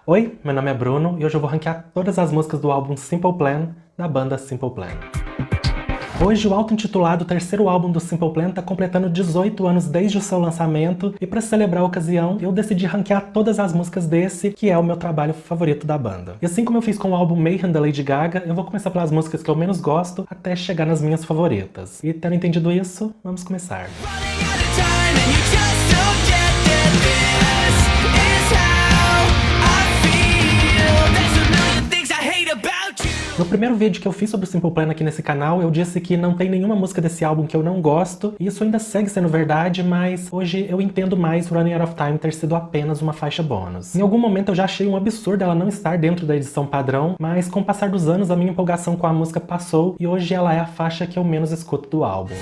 Oi, meu nome é Bruno e hoje eu vou ranquear todas as músicas do álbum Simple Plan, da banda Simple Plan. Hoje o auto-intitulado terceiro álbum do Simple Plan está completando 18 anos desde o seu lançamento e para celebrar a ocasião eu decidi ranquear todas as músicas desse, que é o meu trabalho favorito da banda. E assim como eu fiz com o álbum Mayhem da Lady Gaga, eu vou começar pelas músicas que eu menos gosto até chegar nas minhas favoritas. E tendo entendido isso, vamos começar. No primeiro vídeo que eu fiz sobre o Simple Plan aqui nesse canal, eu disse que não tem nenhuma música desse álbum que eu não gosto, e isso ainda segue sendo verdade, mas hoje eu entendo mais Running Out of Time ter sido apenas uma faixa bônus. Em algum momento eu já achei um absurdo ela não estar dentro da edição padrão, mas com o passar dos anos a minha empolgação com a música passou, e hoje ela é a faixa que eu menos escuto do álbum.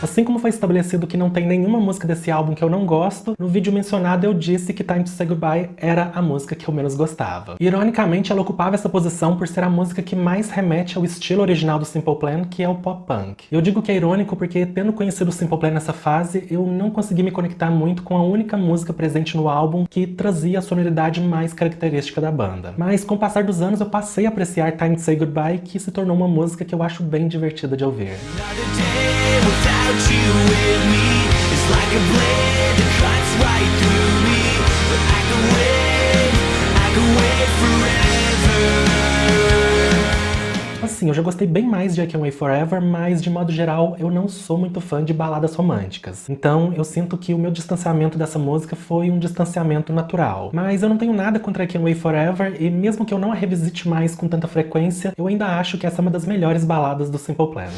Assim como foi estabelecido que não tem nenhuma música desse álbum que eu não gosto, no vídeo mencionado eu disse que Time to Say Goodbye era a música que eu menos gostava. Ironicamente, ela ocupava essa posição por ser a música que mais remete ao estilo original do Simple Plan, que é o pop punk. Eu digo que é irônico porque, tendo conhecido o Simple Plan nessa fase, eu não consegui me conectar muito com a única música presente no álbum que trazia a sonoridade mais característica da banda. Mas com o passar dos anos eu passei a apreciar Time to Say Goodbye, que se tornou uma música que eu acho bem divertida de ouvir. You with me, it's like a blade that cuts right through me. But I can wait forever. Assim, eu já gostei bem mais de I Can Wait Forever, mas de modo geral eu não sou muito fã de baladas românticas. Então eu sinto que o meu distanciamento dessa música foi um distanciamento natural. Mas eu não tenho nada contra I Can Wait Forever, e mesmo que eu não a revisite mais com tanta frequência, eu ainda acho que essa é uma das melhores baladas do Simple Plan.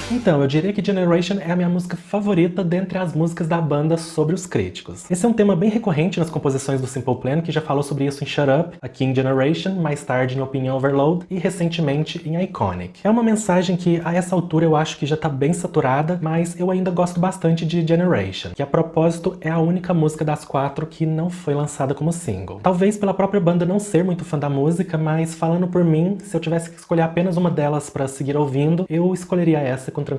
Então, eu diria que Generation é a minha música favorita dentre as músicas da banda sobre os críticos. Esse é um tema bem recorrente nas composições do Simple Plan, que já falou sobre isso em Shut Up, aqui em Generation, mais tarde em Opinion Overload e recentemente em Iconic. É uma mensagem que a essa altura eu acho que já tá bem saturada, mas eu ainda gosto bastante de Generation, que a propósito é a única música das quatro que não foi lançada como single. Talvez pela própria banda não ser muito fã da música, mas falando por mim, se eu tivesse que escolher apenas uma delas pra seguir ouvindo, eu escolheria essa com tranquilidade.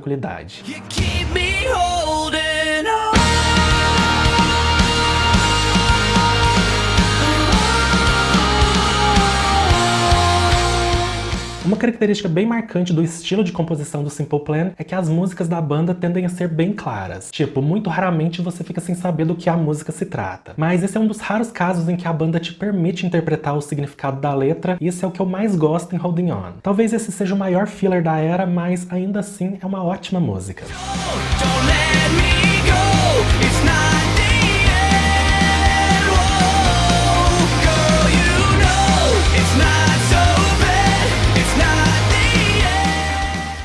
Uma característica bem marcante do estilo de composição do Simple Plan é que as músicas da banda tendem a ser bem claras. Tipo, muito raramente você fica sem saber do que a música se trata. Mas esse é um dos raros casos em que a banda te permite interpretar o significado da letra, e esse é o que eu mais gosto em Holding On. Talvez esse seja o maior filler da era, mas ainda assim é uma ótima música.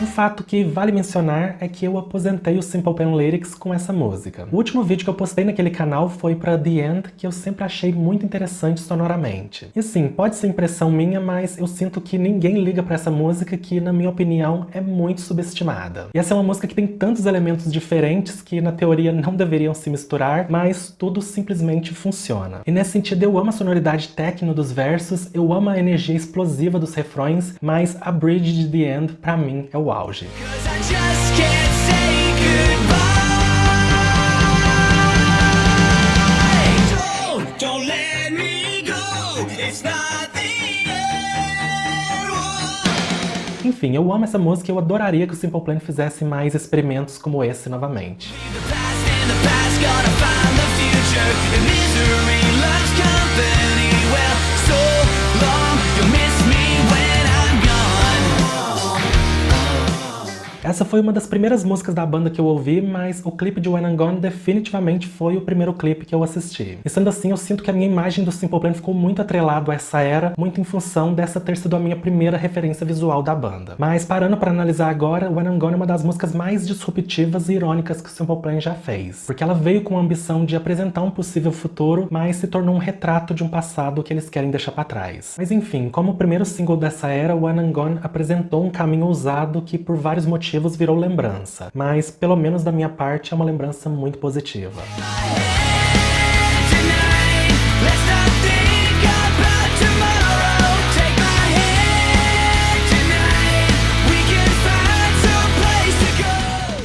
Um fato que vale mencionar é que eu aposentei o Simple Plan Lyrics com essa música. O último vídeo que eu postei naquele canal foi pra The End, que eu sempre achei muito interessante sonoramente. E sim, pode ser impressão minha, mas eu sinto que ninguém liga pra essa música, que na minha opinião é muito subestimada. E essa é uma música que tem tantos elementos diferentes que na teoria não deveriam se misturar, mas tudo simplesmente funciona. E nesse sentido eu amo a sonoridade techno dos versos, eu amo a energia explosiva dos refrões, mas a bridge de The End pra mim é o auge. Enfim, eu amo essa música e eu adoraria que o Simple Plan fizesse mais experimentos como esse novamente. Essa foi uma das primeiras músicas da banda que eu ouvi, mas o clipe de When I'm Gone definitivamente foi o primeiro clipe que eu assisti. E sendo assim, eu sinto que a minha imagem do Simple Plan ficou muito atrelado a essa era, muito em função dessa ter sido a minha primeira referência visual da banda. Mas parando para analisar agora, When I'm Gone é uma das músicas mais disruptivas e irônicas que o Simple Plan já fez. Porque ela veio com a ambição de apresentar um possível futuro, mas se tornou um retrato de um passado que eles querem deixar para trás. Mas enfim, como o primeiro single dessa era, When I'm Gone apresentou um caminho ousado que por vários motivos motivos virou lembrança, mas pelo menos da minha parte é uma lembrança muito positiva.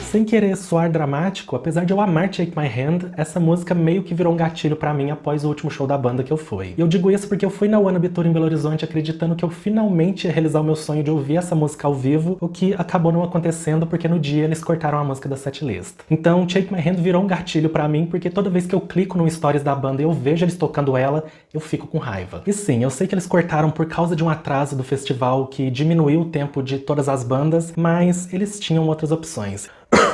Sem querer soar dramático, apesar de eu amar Take My Hand, essa música meio que virou um gatilho pra mim após o último show da banda que eu fui. E eu digo isso porque eu fui na Wannabe Tour em Belo Horizonte acreditando que eu finalmente ia realizar o meu sonho de ouvir essa música ao vivo, o que acabou não acontecendo porque no dia eles cortaram a música da setlist. Então Take My Hand virou um gatilho pra mim porque toda vez que eu clico no stories da banda e eu vejo eles tocando ela, eu fico com raiva. E sim, eu sei que eles cortaram por causa de um atraso do festival que diminuiu o tempo de todas as bandas, mas eles tinham outras opções.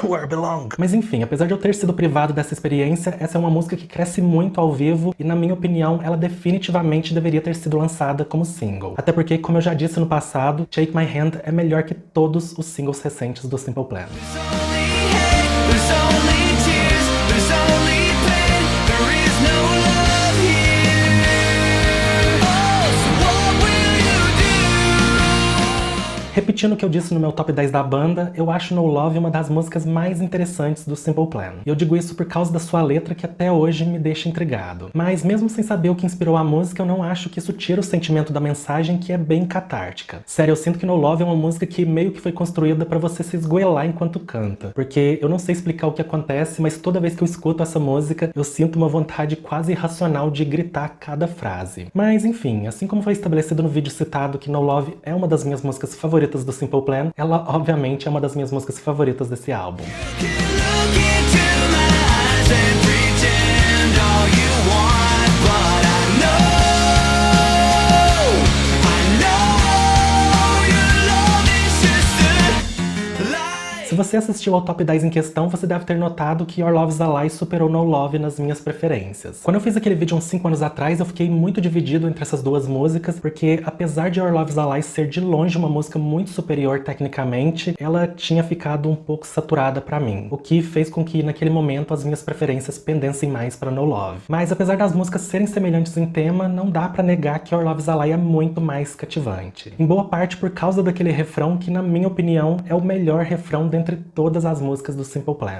Where I Belong. Mas enfim, apesar de eu ter sido privado dessa experiência, essa é uma música que cresce muito ao vivo e, na minha opinião, ela definitivamente deveria ter sido lançada como single. Até porque, como eu já disse no passado, Take My Hand é melhor que todos os singles recentes do Simple Plan. Repetindo o que eu disse no meu top 10 da banda, eu acho No Love uma das músicas mais interessantes do Simple Plan. E eu digo isso por causa da sua letra que até hoje me deixa intrigado. Mas mesmo sem saber o que inspirou a música, eu não acho que isso tira o sentimento da mensagem, que é bem catártica. Sério, eu sinto que No Love é uma música que meio que foi construída pra você se esgoelar enquanto canta. Porque eu não sei explicar o que acontece, mas toda vez que eu escuto essa música, eu sinto uma vontade quase irracional de gritar cada frase. Mas enfim, assim como foi estabelecido no vídeo citado que No Love é uma das minhas músicas favoritas do Simple Plan, ela obviamente é uma das minhas músicas favoritas desse álbum. Se você assistiu ao top 10 em questão, você deve ter notado que Your Love's a Lie superou No Love nas minhas preferências. Quando eu fiz aquele vídeo uns 5 anos atrás, eu fiquei muito dividido entre essas duas músicas, porque apesar de Your Love's a Lie ser de longe uma música muito superior tecnicamente, ela tinha ficado um pouco saturada pra mim, o que fez com que naquele momento as minhas preferências pendessem mais pra No Love. Mas apesar das músicas serem semelhantes em tema, não dá pra negar que Your Love's a Lie é muito mais cativante. Em boa parte por causa daquele refrão que, na minha opinião, é o melhor refrão dentre todas as músicas do Simple Plan.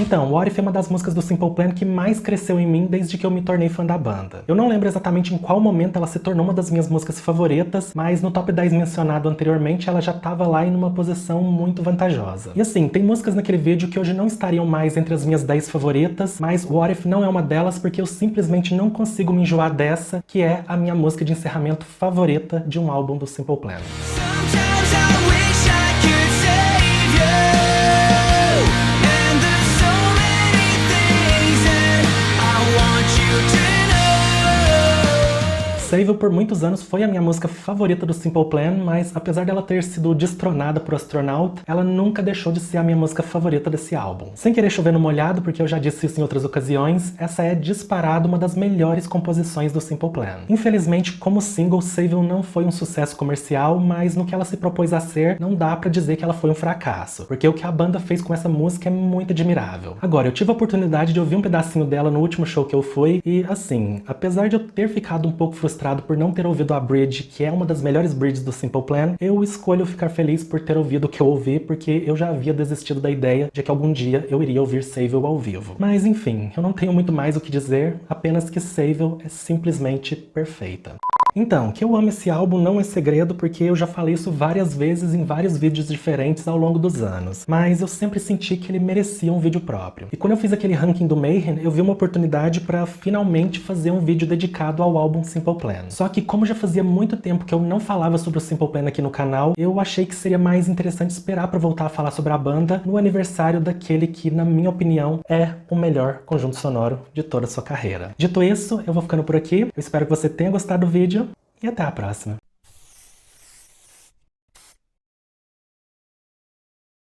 Então, What If é uma das músicas do Simple Plan que mais cresceu em mim desde que eu me tornei fã da banda. Eu não lembro exatamente em qual momento ela se tornou uma das minhas músicas favoritas, mas no top 10 mencionado anteriormente ela já estava lá em uma posição muito vantajosa. E assim, tem músicas naquele vídeo que hoje não estariam mais entre as minhas 10 favoritas, mas What If não é uma delas porque eu simplesmente não consigo me enjoar dessa, que é a minha música de encerramento favorita de um álbum do Simple Plan. Save You por muitos anos foi a minha música favorita do Simple Plan, mas apesar dela ter sido destronada por Astronaut, ela nunca deixou de ser a minha música favorita desse álbum. Sem querer chover no molhado, porque eu já disse isso em outras ocasiões, essa é disparado uma das melhores composições do Simple Plan. Infelizmente, como single, Save You não foi um sucesso comercial, mas no que ela se propôs a ser, não dá pra dizer que ela foi um fracasso, porque o que a banda fez com essa música é muito admirável. Agora, eu tive a oportunidade de ouvir um pedacinho dela no último show que eu fui, e assim, apesar de eu ter ficado um pouco frustrado por não ter ouvido a bridge, que é uma das melhores bridges do Simple Plan, eu escolho ficar feliz por ter ouvido o que eu ouvi, porque eu já havia desistido da ideia de que algum dia eu iria ouvir Save You ao vivo. Mas enfim, eu não tenho muito mais o que dizer, apenas que Save You é simplesmente perfeita. Então, que eu amo esse álbum não é segredo, porque eu já falei isso várias vezes em vários vídeos diferentes ao longo dos anos, mas eu sempre senti que ele merecia um vídeo próprio. E quando eu fiz aquele ranking do Mayhem, eu vi uma oportunidade para finalmente fazer um vídeo dedicado ao álbum Simple Plan. Só que como já fazia muito tempo que eu não falava sobre o Simple Plan aqui no canal, eu achei que seria mais interessante esperar para voltar a falar sobre a banda no aniversário daquele que, na minha opinião, é o melhor conjunto sonoro de toda a sua carreira. Dito isso, eu vou ficando por aqui, eu espero que você tenha gostado do vídeo, e até a próxima!